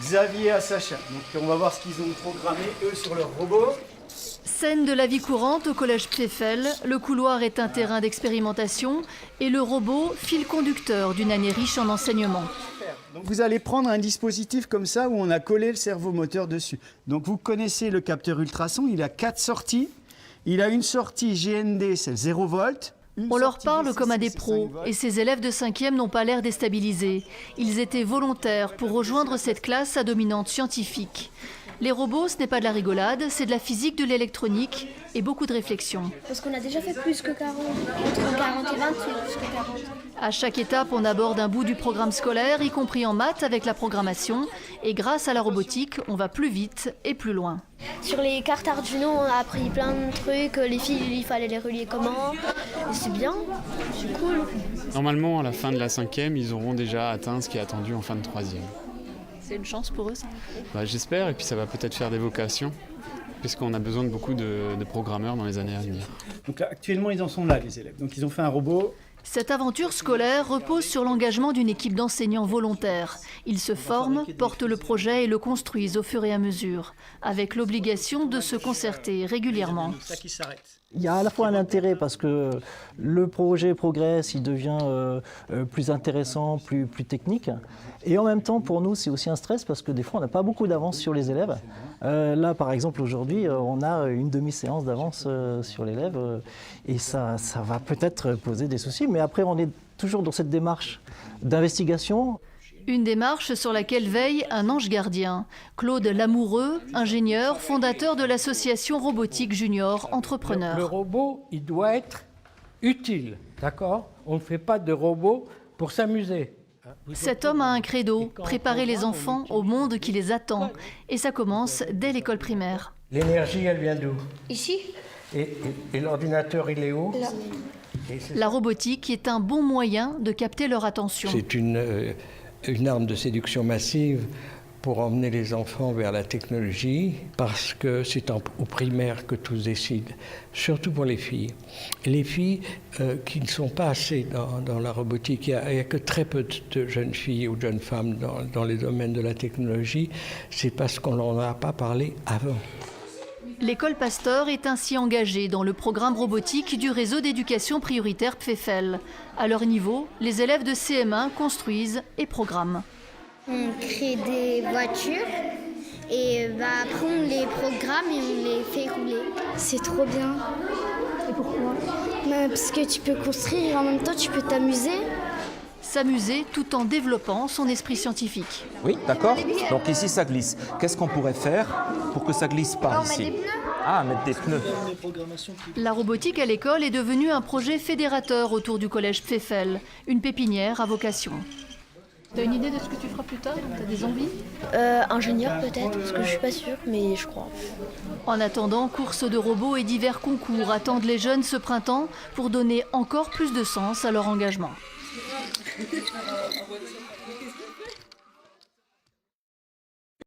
Xavier à Sacha. Donc on va voir ce qu'ils ont programmé eux sur leur robot. Scène de la vie courante au collège Pfeffel, le couloir est un terrain d'expérimentation et le robot, fil conducteur d'une année riche en enseignement. Donc vous allez prendre un dispositif comme ça où on a collé le servomoteur dessus. Donc vous connaissez le capteur ultrason, il a 4 sorties. Il a une sortie GND, c'est 0 volt. On leur parle comme à des pros et ces élèves de 5e n'ont pas l'air déstabilisés. Ils étaient volontaires pour rejoindre cette classe à dominante scientifique. Les robots, ce n'est pas de la rigolade, c'est de la physique, de l'électronique et beaucoup de réflexion. Parce qu'on a déjà fait plus que 40, entre 40 et 20, plus que 40. À chaque étape, on aborde un bout du programme scolaire, y compris en maths avec la programmation. Et grâce à la robotique, on va plus vite et plus loin. Sur les cartes Arduino, on a appris plein de trucs. Les fils, il fallait les relier comment. Et c'est bien, c'est cool. Normalement, à la fin de la 5e, ils auront déjà atteint ce qui est attendu en fin de 3e. C'est une chance pour eux, ça? J'espère, et puis ça va peut-être faire des vocations, puisqu'on a besoin de beaucoup de programmeurs dans les années à venir. Donc là, actuellement, ils en sont là, les élèves. Donc ils ont fait un robot. Cette aventure scolaire repose sur l'engagement d'une équipe d'enseignants volontaires. Ils se forment, portent le projet et le construisent au fur et à mesure, avec l'obligation de se concerter régulièrement. Il y a à la fois un intérêt parce que le projet progresse, il devient plus intéressant, plus technique. Et en même temps, pour nous, c'est aussi un stress parce que des fois, on n'a pas beaucoup d'avance sur les élèves. Là, par exemple, aujourd'hui, on a une demi-séance d'avance sur l'élève et ça va peut-être poser des soucis. Mais après, on est toujours dans cette démarche d'investigation. Une démarche sur laquelle veille un ange gardien. Claude Lamoureux, ingénieur, fondateur de l'association Robotique Junior Entrepreneur. Le robot, il doit être utile, d'accord? On ne fait pas de robot pour s'amuser. Cet homme a un credo, préparer les enfants au monde qui les attend. Et ça commence dès l'école primaire. L'énergie, elle vient d'où? Ici? Et l'ordinateur, il est où? Là. La robotique est un bon moyen de capter leur attention. C'est une arme de séduction massive pour emmener les enfants vers la technologie, parce que c'est au primaire que tout se décide, surtout pour les filles. Les filles qui ne sont pas assez dans la robotique, il n'y a que très peu de jeunes filles ou de jeunes femmes dans les domaines de la technologie, c'est parce qu'on n'en a pas parlé avant. L'école Pasteur est ainsi engagée dans le programme robotique du réseau d'éducation prioritaire Pfeffel. À leur niveau, les élèves de CM1 construisent et programment. On crée des voitures et après on les programme et on les fait rouler. C'est trop bien. Et pourquoi? Parce que tu peux construire et en même temps tu peux t'amuser. S'amuser tout en développant son esprit scientifique. Oui, d'accord. Donc ici, ça glisse. Qu'est-ce qu'on pourrait faire pour que ça glisse pas ici? Mettre des pneus. La robotique à l'école est devenue un projet fédérateur autour du collège Pfeffel, une pépinière à vocation. Tu as une idée de ce que tu feras plus tard? Tu as des envies? Ingénieur peut-être, parce que je suis pas sûre, mais je crois. En attendant, courses de robots et divers concours attendent les jeunes ce printemps pour donner encore plus de sens à leur engagement.